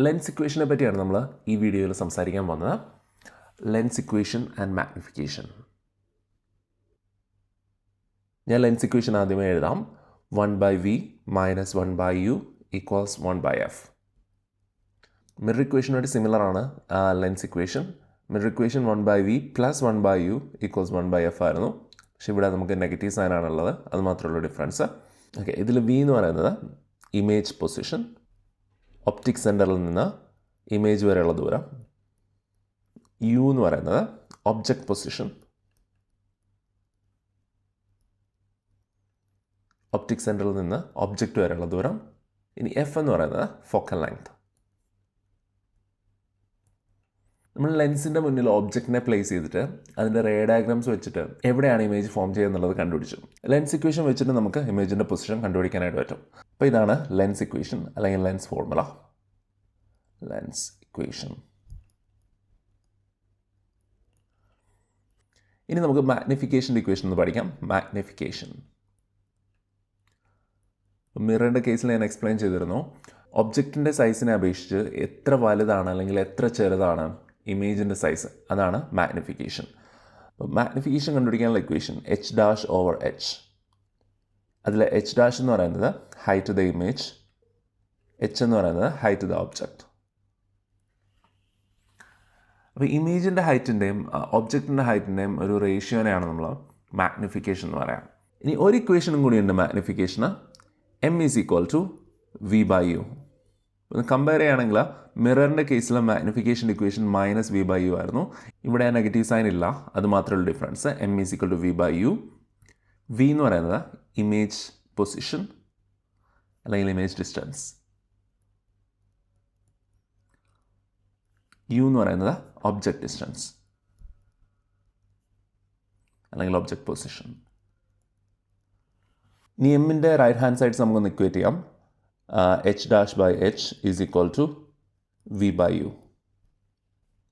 Lens ഇക്വേഷനെ പറ്റിയാണ് നമ്മൾ ഈ വീഡിയോയിൽ സംസാരിക്കാൻ പോകുന്നത്. Lens equation and magnification. ഞാൻ ലെൻസ് ഇക്വേഷൻ ആദ്യമേ എഴുതാം. 1/v - 1/u = 1/f. മിറർ ഇക്വേഷനുമായിട്ട് സിമിലർ ആണ് lens equation. Mirror equation 1/v + 1/u = 1/f ആയിരുന്നു. പക്ഷെ ഇവിടെ നമുക്ക് നെഗറ്റീവ് സൈൻ ആണുള്ളത്, അത് മാത്രമുള്ള ഡിഫറൻസ്. ഓക്കെ, ഇതിൽ v എന്ന് പറയുന്നത് ഇമേജ് പൊസിഷൻ, ഒപ്റ്റിക് സെൻറ്ററിൽ നിന്ന് ഇമേജ് വരെയുള്ള ദൂരം. u എന്ന് പറയുന്നത് ഒബ്ജക്റ്റ് പൊസിഷൻ, ഒപ്റ്റിക് സെൻറ്ററിൽ നിന്ന് ഒബ്ജക്റ്റ് വരെയുള്ള ദൂരം. ഇനി f എന്ന് പറയുന്നത് ഫോക്കൽ ലെങ്ത്. നമ്മൾ ലെൻസിൻ്റെ മുന്നിൽ ഒബ്ജക്റ്റിനെ പ്ലേസ് ചെയ്തിട്ട് അതിൻ്റെ റേ ഡയഗ്രാംസ് വെച്ചിട്ട് എവിടെയാണ് ഇമേജ് ഫോം ചെയ്യുക എന്നുള്ളത് കണ്ടുപിടിച്ചു. ലെൻസ് ഇക്വേഷൻ വെച്ചിട്ട് നമുക്ക് ഇമേജിൻ്റെ പൊസിഷൻ കണ്ടുപിടിക്കാനായിട്ട് പറ്റും. അപ്പോൾ ഇതാണ് ലെൻസ് ഇക്വേഷൻ അല്ലെങ്കിൽ ലെൻസ് ഫോർമുല. Lens equation. ഇനി നമുക്ക് മാഗ്നിഫിക്കേഷൻ്റെ ഇക്വേഷൻ ഒന്ന് പഠിക്കാം. മാഗ്നിഫിക്കേഷൻ. മിററിൻ്റെ കേസിൽ ഞാൻ എക്സ്പ്ലെയിൻ ചെയ്തിരുന്നു. ഒബ്ജക്റ്റിൻ്റെ സൈസിനെ അപേക്ഷിച്ച് എത്ര വലുതാണ് അല്ലെങ്കിൽ എത്ര ചെറുതാണ് ഇമേജിൻ്റെ സൈസ്, അതാണ് മാഗ്നിഫിക്കേഷൻ. മാഗ്നിഫിക്കേഷൻ കണ്ടുപിടിക്കാനുള്ള ഇക്വേഷൻ h'/h. അതിൽ h' എന്ന് പറയുന്നത് height of the image, h എന്ന് പറയുന്നത് ഹൈറ്റ് ഓഫ് ദ ഒബ്ജക്റ്റ്. അപ്പോൾ ഇമേജിൻ്റെ ഹൈറ്റിൻ്റെയും ഒബ്ജക്റ്റിൻ്റെ ഹൈറ്റിൻ്റെയും ഒരു റേഷ്യോനെയാണ് നമ്മൾ മാഗ്നിഫിക്കേഷൻ എന്ന് പറയാം. ഇനി ഒരു ഇക്വേഷനും കൂടിയുണ്ട് മാഗ്നിഫിക്കേഷന്. m = v/u. കമ്പയർ ചെയ്യുകയാണെങ്കിൽ മിററിൻ്റെ കേസിൽ മാഗ്നിഫിക്കേഷൻ ഇക്വേഷൻ -v/u ആയിരുന്നു. ഇവിടെ നെഗറ്റീവ് സൈൻ ഇല്ല, അത് മാത്രമുള്ള ഡിഫറൻസ്. m = v/u. v എന്ന് പറയുന്നത് ഇമേജ് പൊസിഷൻ അല്ലെങ്കിൽ ഇമേജ് ഡിസ്റ്റൻസ്. u എന്ന് പറയുന്നത് ഒബ്ജക്റ്റ് ഡിസ്റ്റൻസ് അല്ലെങ്കിൽ ഒബ്ജക്റ്റ് പൊസിഷൻ. ഇനി എമ്മിൻ്റെ റൈറ്റ് ഹാൻഡ് സൈഡ്സ് നമുക്കൊന്ന് ഇക്വേറ്റ് ചെയ്യാം. h'/h = v/u.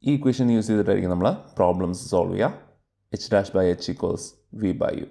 ഈ ഇക്വേഷൻ യൂസ് ചെയ്തിട്ടായിരിക്കും നമ്മൾ പ്രോബ്ലംസ് സോൾവ് ചെയ്യുക. h'/h = v/u.